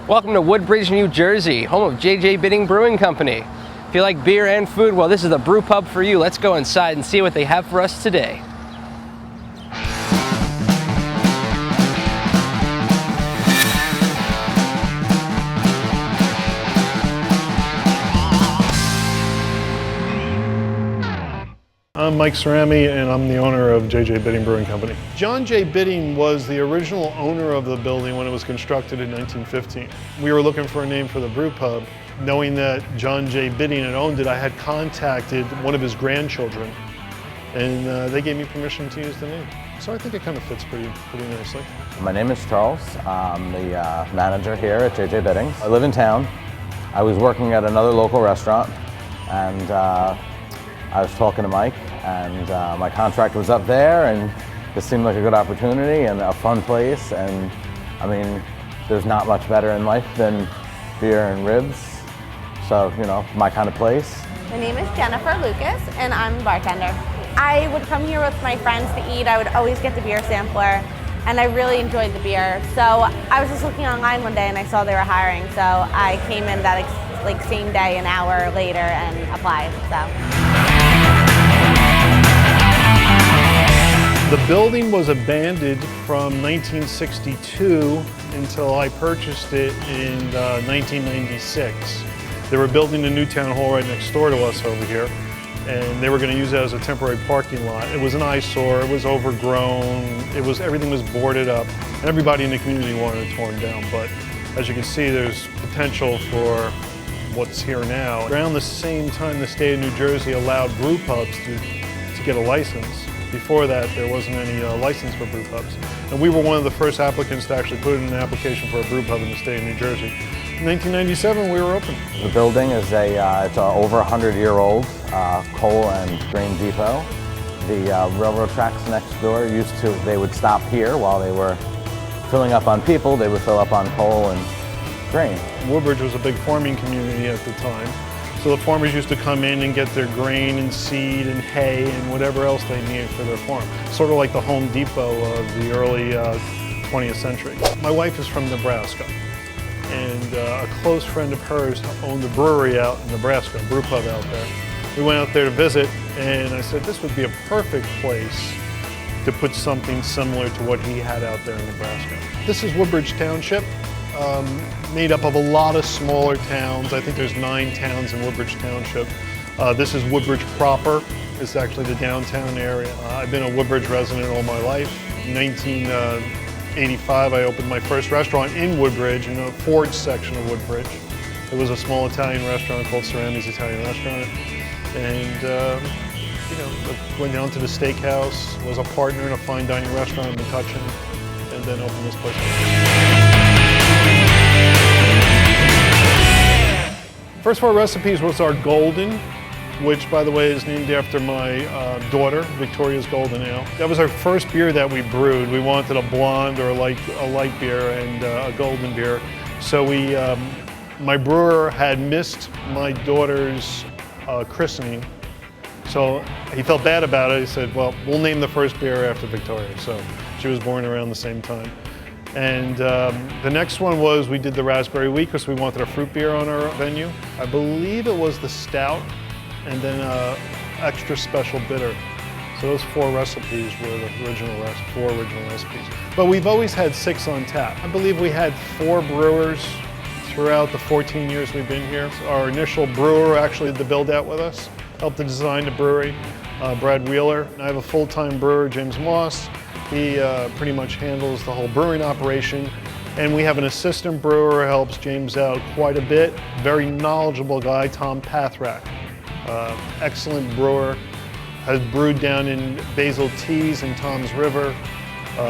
Welcome to Woodbridge, New Jersey, home of Bitting Brewing Company. If you like beer and food, well, this is the brew pub for you. Let's go inside and see what they have for us today. I'm Mike Cerami, and I'm the owner of Bitting Brewing Company. John J. Bitting was the original owner of the building when it was constructed in 1915. We were looking for a name for the brew pub. Knowing that John J. Bitting had owned it, I had contacted one of his grandchildren, and they gave me permission to use the name. So I think it kind of fits pretty nicely. My name is Charles. I'm the manager here at JJ Bitting. I live in town. I was working at another local restaurant, and I was talking to Mike, and my contract was up there, and this seemed like a good opportunity and a fun place. And I mean, there's not much better in life than beer and ribs. So, you know, my kind of place. My name is Jennifer Lucas, and I'm a bartender. I would come here with my friends to eat. I would always get the beer sampler, and I really enjoyed the beer. So I was just looking online one day, and I saw they were hiring. So I came in that same day, an hour later, and applied. The building was abandoned from 1962 until I purchased it in 1996. They were building a new town hall right next door to us over here, and they were going to use it as a temporary parking lot. It was an eyesore, it was overgrown, everything was boarded up, and everybody in the community wanted it torn down. But as you can see, there's potential for what's here now. Around the same time, the state of New Jersey allowed brew pubs to get a license. Before that, there wasn't any license for brew pubs. And we were one of the first applicants to actually put in an application for a brew pub in the state of New Jersey. In 1997, we were open. The building is it's a over 100-year-old coal and grain depot. The railroad tracks next door they would stop here while they were filling up on people. They would fill up on coal and grain. Woodbridge was a big farming community at the time. So the farmers used to come in and get their grain and seed and hay and whatever else they needed for their farm. Sort of like the Home Depot of the early 20th century. My wife is from Nebraska, and a close friend of hers owned a brewery out in Nebraska, a brew pub out there. We went out there to visit, and I said this would be a perfect place to put something similar to what he had out there in Nebraska. This is Woodbridge Township. Made up of a lot of smaller towns. I think there's 9 towns in Woodbridge Township. This is Woodbridge proper. It's actually the downtown area. I've been a Woodbridge resident all my life. In 1985, I opened my first restaurant in Woodbridge, in the Forge section of Woodbridge. It was a small Italian restaurant called Cerami's Italian Restaurant. And went down to the steakhouse, was a partner in a fine dining restaurant in Metuchen, and then opened this place. First 4 recipes was our Golden, which by the way is named after my daughter, Victoria's Golden Ale. That was our first beer that we brewed. We wanted a blonde or a light beer and a golden beer. So my brewer had missed my daughter's christening. So he felt bad about it. He said, well, we'll name the first beer after Victoria. So she was born around the same time. And the next one was we did the Raspberry Wheat because we wanted a fruit beer on our menu. I believe it was the Stout and then extra special bitter. So those 4 recipes were the 4 original recipes. But we've always had 6 on tap. I believe we had 4 brewers throughout the 14 years we've been here. Our initial brewer actually did the build out with us, helped to design the brewery, Brad Wheeler. I have a full-time brewer, James Moss. He pretty much handles the whole brewing operation. And we have an assistant brewer who helps James out quite a bit. Very knowledgeable guy, Tom Pathrack. Excellent brewer. Has brewed down in Basil Teas and Tom's River.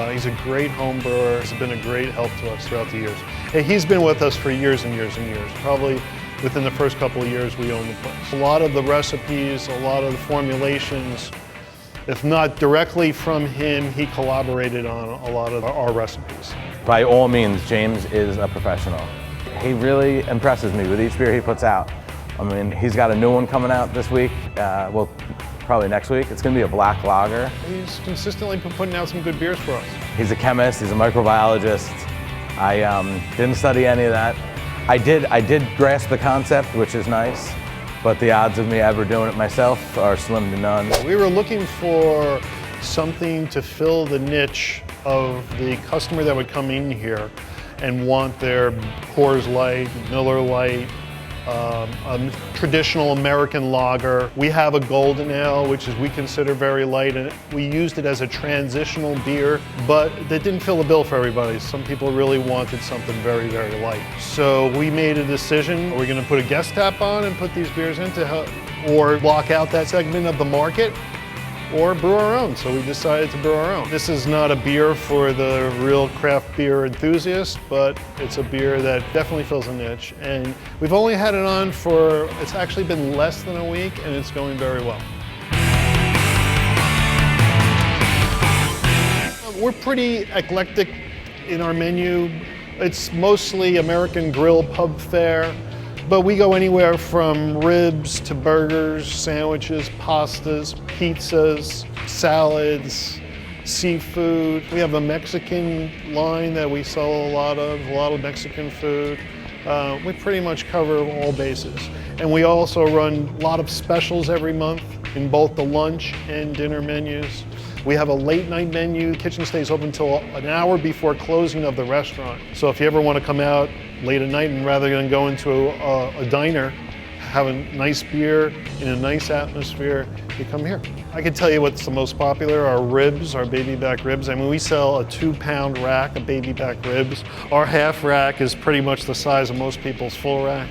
He's a great home brewer. He's been a great help to us throughout the years. And he's been with us for years and years and years. Probably within the first couple of years we owned the place. A lot of the recipes, a lot of the formulations, if not directly from him, he collaborated on a lot of our recipes. By all means, James is a professional. He really impresses me with each beer he puts out. I mean, he's got a new one coming out this week, well, probably next week. It's gonna be a black lager. He's consistently been putting out some good beers for us. He's a chemist, he's a microbiologist. I didn't study any of that. I did grasp the concept, which is nice, but the odds of me ever doing it myself are slim to none. We were looking for something to fill the niche of the customer that would come in here and want their Coors Light, Miller Lite, a traditional American lager. We have a golden ale, which is we consider very light, and we used it as a transitional beer, but that didn't fill the bill for everybody. Some people really wanted something very, very light. So we made a decision: are we going to put a guest tap on and put these beers in to help, or block out that segment of the market, or brew our own? So we decided to brew our own. This is not a beer for the real craft beer enthusiast, but it's a beer that definitely fills a niche. And we've only had it on for, it's actually been less than a week, and it's going very well. We're pretty eclectic in our menu. It's mostly American grill pub fare, but we go anywhere from ribs to burgers, sandwiches, pastas, pizzas, salads, seafood. We have a Mexican line that we sell a lot of Mexican food. We pretty much cover all bases. And we also run a lot of specials every month in both the lunch and dinner menus. We have a late night menu. The kitchen stays open until an hour before closing of the restaurant. So if you ever want to come out late at night and rather than go into a diner, have a nice beer in a nice atmosphere, you come here. I can tell you what's the most popular: our ribs, our baby back ribs. I mean, we sell a 2-pound rack of baby back ribs. Our half rack is pretty much the size of most people's full rack,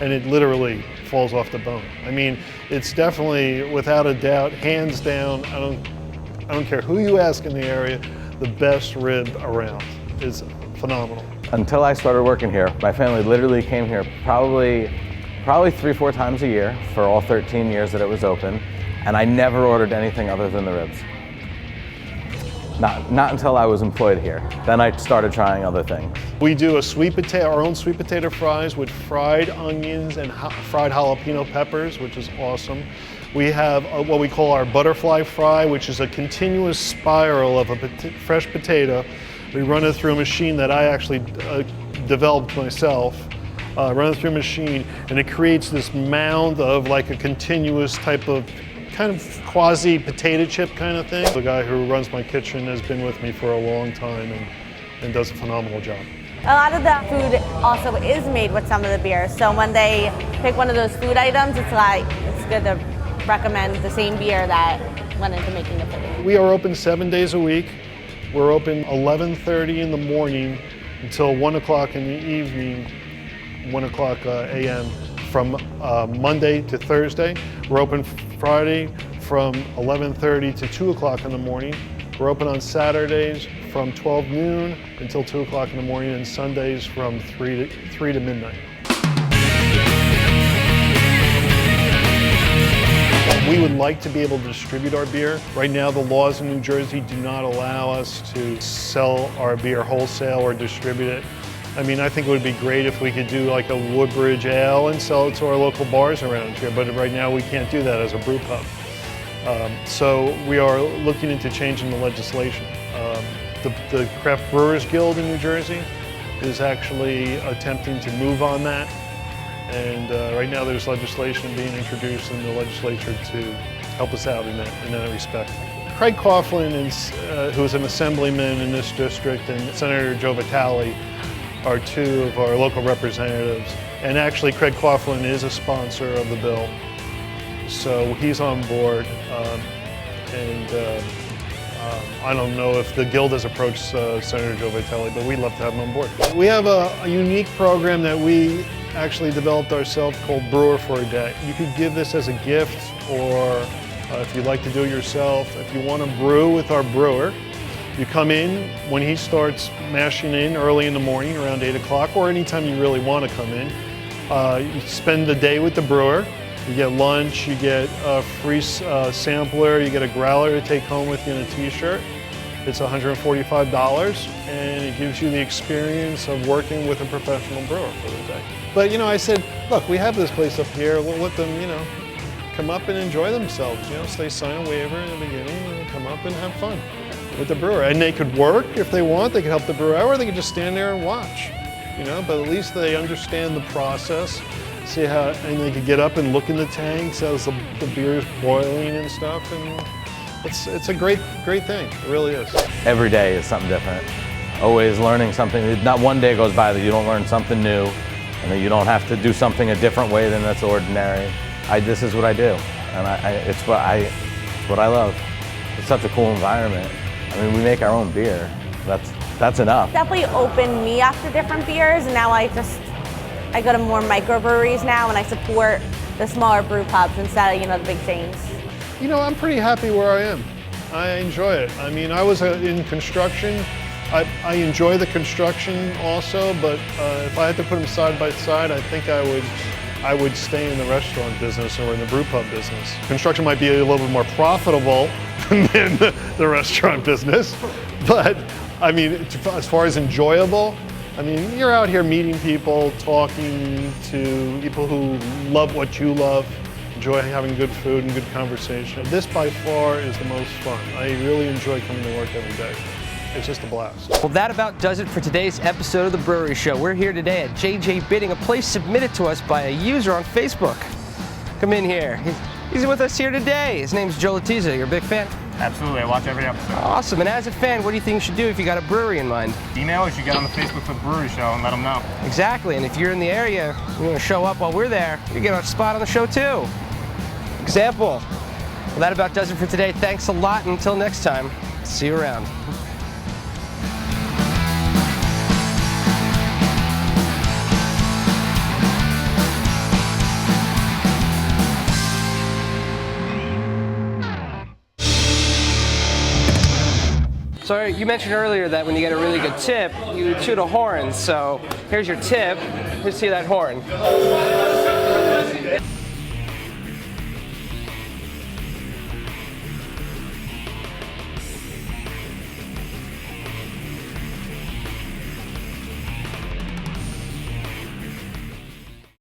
and it literally falls off the bone. I mean, it's definitely, without a doubt, hands down, I don't care who you ask in the area, the best rib around. Is phenomenal. Until I started working here, my family literally came here probably 3-4 times a year for all 13 years that it was open, and I never ordered anything other than the ribs. Not until I was employed here. Then I started trying other things. We do our own sweet potato fries with fried onions and fried jalapeno peppers, which is awesome. We have what we call our butterfly fry, which is a continuous spiral of a fresh potato. We run it through a machine that I actually developed myself. Run it through a machine, and it creates this mound of like a continuous type of kind of quasi potato chip kind of thing. The guy who runs my kitchen has been with me for a long time and does a phenomenal job. A lot of the food also is made with some of the beers. So when they pick one of those food items, it's good to recommend the same beer that went into making the food. We are open 7 days a week. We're open 11:30 in the morning until 1 o'clock in the evening, 1 o'clock a.m. from Monday to Thursday. We're open Friday from 11:30 to 2 o'clock in the morning. We're open on Saturdays from 12 noon until 2 o'clock in the morning, and Sundays from 3 to midnight. We would like to be able to distribute our beer. Right now, the laws in New Jersey do not allow us to sell our beer wholesale or distribute it. I mean, I think it would be great if we could do like a Woodbridge ale and sell it to our local bars around here, but right now we can't do that as a brew pub. So we are looking into changing the legislation. The Craft Brewers Guild in New Jersey is actually attempting to move on that. And right now there's legislation being introduced in the legislature to help us out in that respect. Craig Coughlin, who is an assemblyman in this district, and Senator Joe Vitale are two of our local representatives. And actually Craig Coughlin is a sponsor of the bill. So he's on board. I don't know if the Guild has approached Senator Joe Vitale, but we'd love to have him on board. We have a unique program that we actually developed ourselves called Brewer for a Day. You could give this as a gift, or if you'd like to do it yourself. If you want to brew with our brewer, you come in when he starts mashing in early in the morning around 8 o'clock, or anytime you really want to come in. You spend the day with the brewer. You get lunch, you get a free sampler, you get a growler to take home with you and a t-shirt. It's $145, and it gives you the experience of working with a professional brewer for the day. But I said, look, we have this place up here, we'll let them, come up and enjoy themselves. So they sign a waiver in the beginning and come up and have fun. with the brewer. And they could work if they want, they could help the brewer out, or they could just stand there and watch, you know, but at least they understand the process, see how, and they could get up and look in the tanks as the beer's boiling and stuff, and it's a great thing, it really is. Every day is something different. Always learning something. Not one day goes by that you don't learn something new, and that you don't have to do something a different way than that's ordinary. This is what I do, and it's what I love. It's such a cool environment. I mean, we make our own beer. That's enough. Definitely opened me up to different beers, and now I go to more microbreweries now, and I support the smaller brew pubs instead of, you know, the big chains. You know, I'm pretty happy where I am. I enjoy it. I mean, I was in construction. I enjoy the construction also, but if I had to put them side by side, I think I would stay in the restaurant business or in the brew pub business. Construction might be a little bit more profitable than the restaurant business, but I mean, as far as enjoyable, I mean, you're out here meeting people, talking to people who love what you love, enjoy having good food and good conversation. This by far is the most fun. I really enjoy coming to work every day. It's just a blast. Well, that about does it for today's episode of The Brewery Show. We're here today at JJ Bitting, a place submitted to us by a user on Facebook. Come in here. He's with us here today. His name's Joe Latiza. You're a big fan? Absolutely, I watch every episode. Awesome. And as a fan, what do you think you should do if you got a brewery in mind? Email us, you get on the Facebook for the Brewery Show and let them know. Exactly. And if you're in the area, you want to show up while we're there, you get a spot on the show too. Example. Well, that about does it for today. Thanks a lot. And until next time, see you around. So you mentioned earlier that when you get a really good tip, you toot a horn. So here's your tip. Let's see that horn.